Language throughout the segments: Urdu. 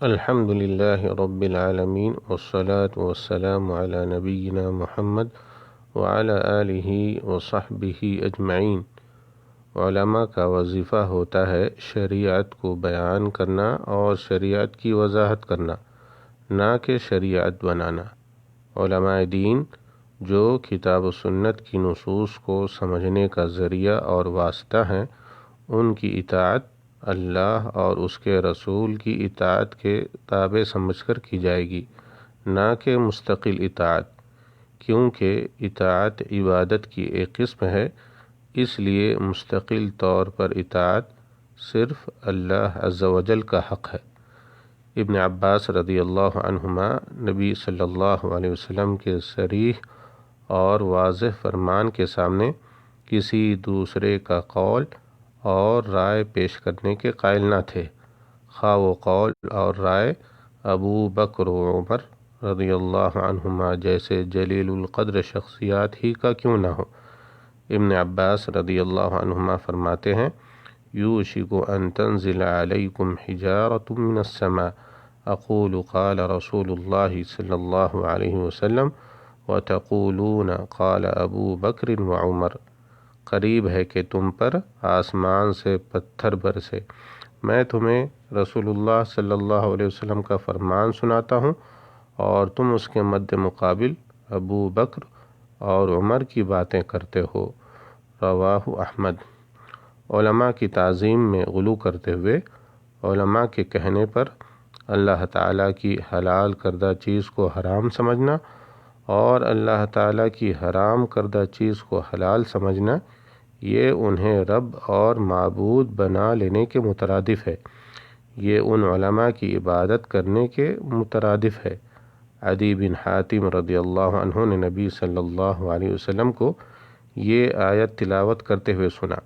الحمد للہ رب العالمین والصلاة والسلام علی نبینا محمد وعلی آلہ وصحبہ اجمعین۔ علماء کا وظیفہ ہوتا ہے شریعت کو بیان کرنا اور شریعت کی وضاحت کرنا، نہ کہ شریعت بنانا۔ علماء دین جو کتاب و سنت کی نصوص کو سمجھنے کا ذریعہ اور واسطہ ہیں، ان کی اطاعت اللہ اور اس کے رسول کی اطاعت کے تابع سمجھ کر کی جائے گی، نہ کہ مستقل اطاعت، کیونکہ اطاعت عبادت کی ایک قسم ہے، اس لیے مستقل طور پر اطاعت صرف اللہ عز و جل کا حق ہے۔ ابن عباس رضی اللہ عنہما نبی صلی اللہ علیہ وسلم کے صریح اور واضح فرمان کے سامنے کسی دوسرے کا قول اور رائے پیش کرنے کے قائل نہ تھے، خواہ وہ قول اور رائے ابو بکر و عمر رضی اللہ عنہما جیسے جلیل القدر شخصیات ہی کا کیوں نہ ہو۔ ابن عباس رضی اللہ عنہما فرماتے ہیں، یوشک ان تنزل علیکم حجارۃ من السماء، اقول قال رسول اللہ صلی اللہ علیہ وسلم وتقولون قال ابو بکر و عمر۔ قریب ہے کہ تم پر آسمان سے پتھر برسے، میں تمہیں رسول اللہ صلی اللہ علیہ وسلم کا فرمان سناتا ہوں اور تم اس کے مد مقابل ابو بکر اور عمر کی باتیں کرتے ہو۔ رواہ احمد۔ علماء کی تعظیم میں غلو کرتے ہوئے علماء کے کہنے پر اللہ تعالیٰ کی حلال کردہ چیز کو حرام سمجھنا اور اللہ تعالیٰ کی حرام کردہ چیز کو حلال سمجھنا، یہ انہیں رب اور معبود بنا لینے کے مترادف ہے، یہ ان علماء کی عبادت کرنے کے مترادف ہے۔ عدی بن حاتم رضی اللہ عنہ نے نبی صلی اللہ علیہ وسلم کو یہ آیت تلاوت کرتے ہوئے سنا،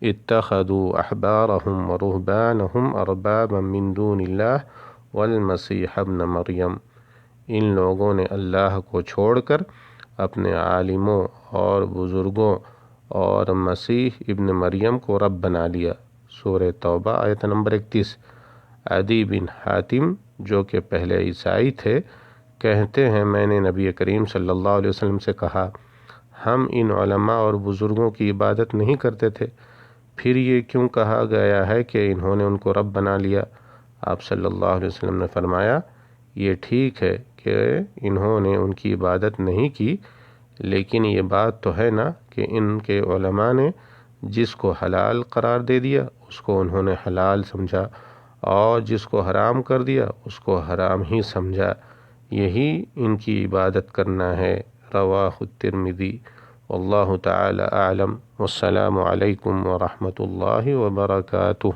اتخذوا احبارهم ورهبانهم اربابا من دون اللہ والمسیح ابن مریم۔ ان لوگوں نے اللہ کو چھوڑ کر اپنے عالموں اور بزرگوں اور مسیح ابن مریم کو رب بنا لیا۔ سورہ توبہ آیت نمبر 31۔ عدی بن حاتم جو کہ پہلے عیسائی تھے کہتے ہیں، میں نے نبی کریم صلی اللہ علیہ وسلم سے کہا، ہم ان علماء اور بزرگوں کی عبادت نہیں کرتے تھے، پھر یہ کیوں کہا گیا ہے کہ انہوں نے ان کو رب بنا لیا؟ آپ صلی اللہ علیہ وسلم نے فرمایا، یہ ٹھیک ہے کہ انہوں نے ان کی عبادت نہیں کی، لیکن یہ بات تو ہے نا کہ ان کے علماء نے جس کو حلال قرار دے دیا اس کو انہوں نے حلال سمجھا اور جس کو حرام کر دیا اس کو حرام ہی سمجھا، یہی ان کی عبادت کرنا ہے۔ رواہ الترمذی۔ واللہ تعالی اعلم، والسلام علیکم ورحمۃ اللہ وبرکاتہ۔